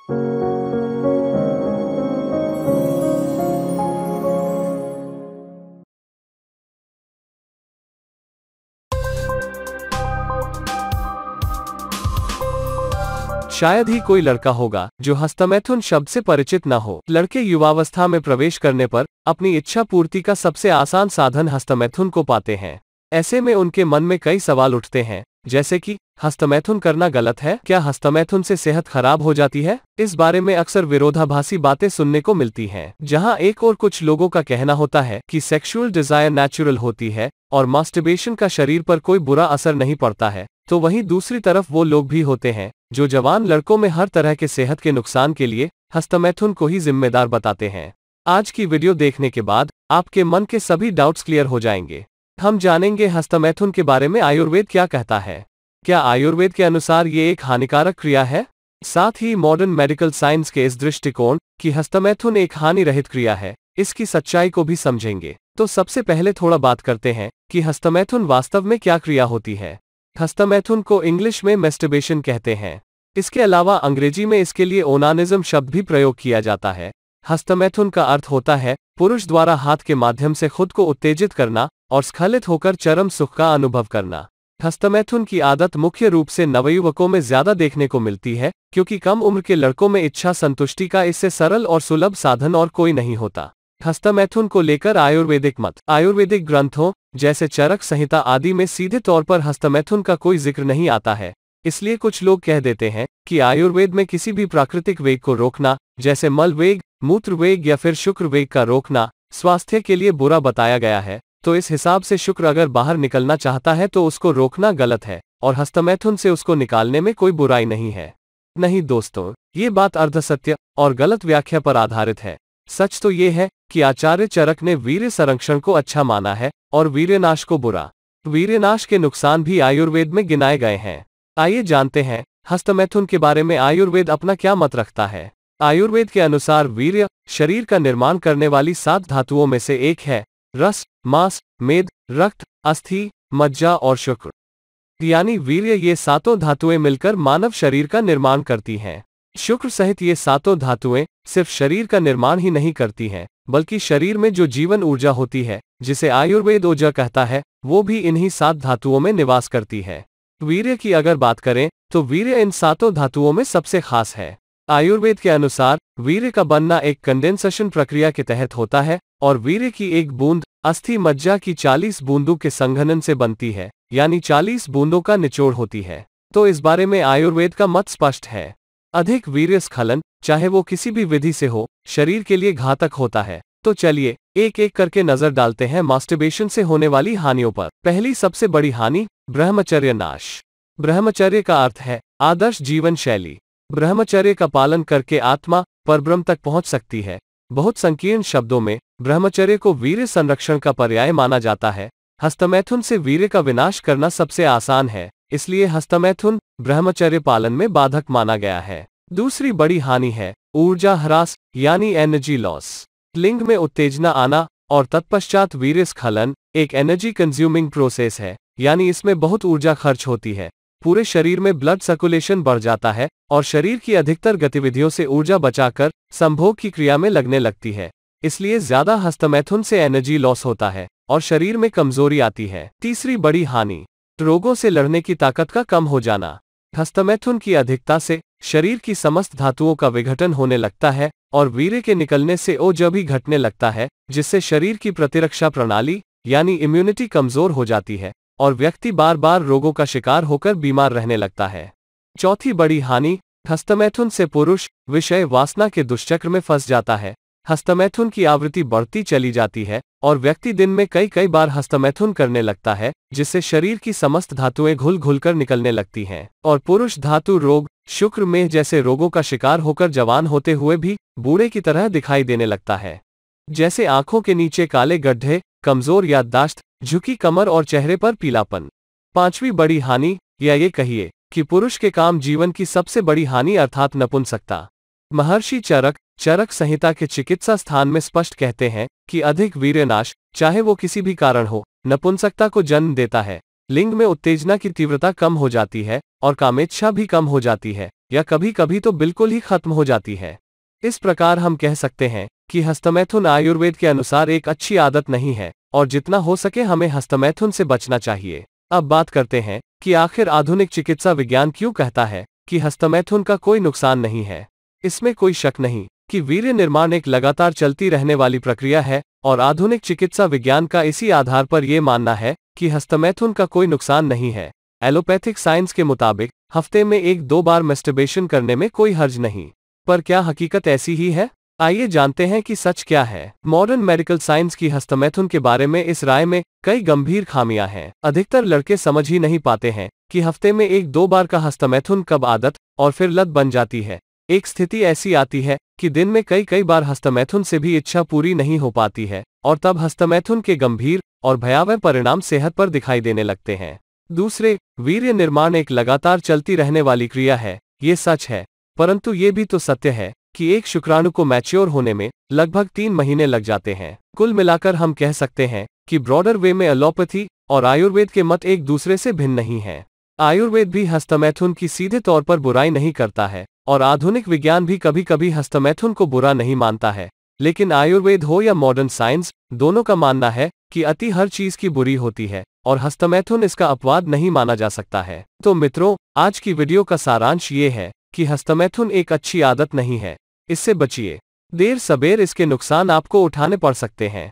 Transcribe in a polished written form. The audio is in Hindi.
शायद ही कोई लड़का होगा जो हस्तमैथुन शब्द से परिचित न हो। लड़के युवावस्था में प्रवेश करने पर अपनी इच्छा पूर्ति का सबसे आसान साधन हस्तमैथुन को पाते हैं। ऐसे में उनके मन में कई सवाल उठते हैं, जैसे कि हस्तमैथुन करना गलत है? क्या हस्तमैथुन से सेहत खराब हो जाती है? इस बारे में अक्सर विरोधाभासी बातें सुनने को मिलती हैं। जहां एक और कुछ लोगों का कहना होता है कि सेक्सुअल डिजायर नेचुरल होती है और मास्टरबेशन का शरीर पर कोई बुरा असर नहीं पड़ता है, तो वहीं दूसरी तरफ वो लोग भी होते हैं जो जवान लड़कों में हर तरह के सेहत के नुकसान के लिए हस्तमैथुन को ही जिम्मेदार बताते हैं। आज की वीडियो देखने के बाद आपके मन के सभी डाउट्स क्लियर हो जाएंगे। हम जानेंगे हस्तमैथुन के बारे में आयुर्वेद क्या कहता है। क्या आयुर्वेद के अनुसार ये एक हानिकारक क्रिया है? साथ ही मॉडर्न मेडिकल साइंस के इस दृष्टिकोण कि हस्तमैथुन एक हानि रहित क्रिया है, इसकी सच्चाई को भी समझेंगे। तो सबसे पहले थोड़ा बात करते हैं कि हस्तमैथुन वास्तव में क्या क्रिया होती है। हस्तमैथुन को इंग्लिश में मैस्टरबेशन कहते हैं। इसके अलावा अंग्रेजी में इसके लिए ओनानिज्म शब्द भी प्रयोग किया जाता है। हस्तमैथुन का अर्थ होता है पुरुष द्वारा हाथ के माध्यम से खुद को उत्तेजित करना और स्खलित होकर चरम सुख का अनुभव करना। हस्तमैथुन की आदत मुख्य रूप से नवयुवकों में ज्यादा देखने को मिलती है, क्योंकि कम उम्र के लड़कों में इच्छा संतुष्टि का इससे सरल और सुलभ साधन और कोई नहीं होता। हस्तमैथुन को लेकर आयुर्वेदिक मत। आयुर्वेदिक ग्रंथों जैसे चरक संहिता आदि में सीधे तौर पर हस्तमैथुन का कोई जिक्र नहीं आता है। इसलिए कुछ लोग कह देते हैं कि आयुर्वेद में किसी भी प्राकृतिक वेग को रोकना, जैसे मल वेग, मूत्र वेग या फिर शुक्र वेग का रोकना, स्वास्थ्य के लिए बुरा बताया गया है। तो इस हिसाब से शुक्र अगर बाहर निकलना चाहता है तो उसको रोकना गलत है और हस्तमैथुन से उसको निकालने में कोई बुराई नहीं है। नहीं दोस्तों, ये बात अर्धसत्य और गलत व्याख्या पर आधारित है। सच तो ये है कि आचार्य चरक ने वीर्य संरक्षण को अच्छा माना है और वीर्यनाश को बुरा। वीर्यनाश के नुकसान भी आयुर्वेद में गिनाए गए हैं। आइए जानते हैं हस्तमैथुन के बारे में आयुर्वेद अपना क्या मत रखता है। आयुर्वेद के अनुसार वीर्य शरीर का निर्माण करने वाली 7 धातुओं में से एक है। रस, मांस, मेद, रक्त, अस्थि, मज्जा और शुक्र, यानी वीर्य, ये 7 धातुएं मिलकर मानव शरीर का निर्माण करती हैं। शुक्र सहित ये 7 धातुएं सिर्फ शरीर का निर्माण ही नहीं करती हैं, बल्कि शरीर में जो जीवन ऊर्जा होती है, जिसे आयुर्वेद ऊर्जा कहता है, वो भी इन्हीं 7 धातुओं में निवास करती है। वीर्य की अगर बात करें तो वीर्य इन 7 धातुओं में सबसे खास है। आयुर्वेद के अनुसार वीर्य का बनना एक कंडेंसेशन प्रक्रिया के तहत होता है और वीर्य की एक बूंद अस्थि मज्जा की 40 बूंदों के संघनन से बनती है, यानी 40 बूंदों का निचोड़ होती है। तो इस बारे में आयुर्वेद का मत स्पष्ट है। अधिक वीर्य स्खलन, चाहे वो किसी भी विधि से हो, शरीर के लिए घातक होता है। तो चलिए एक एक करके नजर डालते हैं मास्टरबेशन से होने वाली हानियों पर। पहली सबसे बड़ी हानि, ब्रह्मचर्य नाश। ब्रह्मचर्य का अर्थ है आदर्श जीवन शैली। ब्रह्मचर्य का पालन करके आत्मा परब्रह्म तक पहुंच सकती है। बहुत संकीर्ण शब्दों में ब्रह्मचर्य को वीर्य संरक्षण का पर्याय माना जाता है। हस्तमैथुन से वीर्य का विनाश करना सबसे आसान है, इसलिए हस्तमैथुन ब्रह्मचर्य पालन में बाधक माना गया है। दूसरी बड़ी हानि है ऊर्जा ह्रास, यानी एनर्जी लॉस। लिंग में उत्तेजना आना और तत्पश्चात वीर्य स्खलन एक एनर्जी कंज्यूमिंग प्रोसेस है, यानी इसमें बहुत ऊर्जा खर्च होती है। पूरे शरीर में ब्लड सर्कुलेशन बढ़ जाता है और शरीर की अधिकतर गतिविधियों से ऊर्जा बचाकर संभोग की क्रिया में लगने लगती है। इसलिए ज्यादा हस्तमैथुन से एनर्जी लॉस होता है और शरीर में कमजोरी आती है। तीसरी बड़ी हानि, रोगों से लड़ने की ताकत का कम हो जाना। हस्तमैथुन की अधिकता से शरीर की समस्त धातुओं का विघटन होने लगता है और वीर्य के निकलने से ओज भी घटने लगता है, जिससे शरीर की प्रतिरक्षा प्रणाली यानी इम्यूनिटी कमजोर हो जाती है और व्यक्ति बार बार रोगों का शिकार होकर बीमार रहने लगता है। चौथी बड़ी हानि, हस्तमैथुन से पुरुष विषय वासना के दुष्चक्र में फंस जाता है। हस्तमैथुन की आवृत्ति बढ़ती चली जाती है और व्यक्ति दिन में कई बार हस्तमैथुन करने लगता है, जिससे शरीर की समस्त धातुएं घुल घुलकर निकलने लगती हैं और पुरुष धातु रोग, शुक्र में जैसे रोगों का शिकार होकर जवान होते हुए भी बूढ़े की तरह दिखाई देने लगता है, जैसे आंखों के नीचे काले गड्ढे, कमजोर याददाश्त, झुकी कमर और चेहरे पर पीलापन। पांचवी बड़ी हानि, या ये कहिए कि पुरुष के काम जीवन की सबसे बड़ी हानि अर्थात नपुंसकता। महर्षि चरक संहिता के चिकित्सा स्थान में स्पष्ट कहते हैं कि अधिक वीर्यनाश, चाहे वो किसी भी कारण हो, नपुंसकता को जन्म देता है। लिंग में उत्तेजना की तीव्रता कम हो जाती है और कामेच्छा भी कम हो जाती है, या कभी कभी तो बिल्कुल ही खत्म हो जाती है। इस प्रकार हम कह सकते हैं कि हस्तमैथुन आयुर्वेद के अनुसार एक अच्छी आदत नहीं है और जितना हो सके हमें हस्तमैथुन से बचना चाहिए। अब बात करते हैं कि आखिर आधुनिक चिकित्सा विज्ञान क्यों कहता है कि हस्तमैथुन का कोई नुकसान नहीं है। इसमें कोई शक नहीं कि वीर्य निर्माण एक लगातार चलती रहने वाली प्रक्रिया है और आधुनिक चिकित्सा विज्ञान का इसी आधार पर यह मानना है कि हस्तमैथुन का कोई नुकसान नहीं है। एलोपैथिक साइंस के मुताबिक हफ्ते में 1-2 बार मैस्टरबेशन करने में कोई हर्ज नहीं। पर क्या हकीकत ऐसी ही है? आइए जानते हैं कि सच क्या है। मॉडर्न मेडिकल साइंस की हस्तमैथुन के बारे में इस राय में कई गंभीर खामियां हैं। अधिकतर लड़के समझ ही नहीं पाते हैं कि हफ्ते में 1-2 बार का हस्तमैथुन कब आदत और फिर लत बन जाती है। एक स्थिति ऐसी आती है कि दिन में कई बार हस्तमैथुन से भी इच्छा पूरी नहीं हो पाती है और तब हस्तमैथुन के गंभीर और भयावह परिणाम सेहत पर दिखाई देने लगते हैं। दूसरे, वीर्य निर्माण एक लगातार चलती रहने वाली क्रिया है, ये सच है, परंतु ये भी तो सत्य है कि एक शुक्राणु को मैच्योर होने में लगभग 3 महीने लग जाते हैं। कुल मिलाकर हम कह सकते हैं कि ब्रॉडर वे में एलोपैथी और आयुर्वेद के मत एक दूसरे से भिन्न नहीं हैं। आयुर्वेद भी हस्तमैथुन की सीधे तौर पर बुराई नहीं करता है और आधुनिक विज्ञान भी कभी कभी हस्तमैथुन को बुरा नहीं मानता है, लेकिन आयुर्वेद हो या मॉडर्न साइंस, दोनों का मानना है कि अति हर चीज की बुरी होती है और हस्तमैथुन इसका अपवाद नहीं माना जा सकता है। तो मित्रों, आज की वीडियो का सारांश ये है कि हस्तमैथुन एक अच्छी आदत नहीं है, इससे बचिए। देर सबेर इसके नुकसान आपको उठाने पड़ सकते हैं।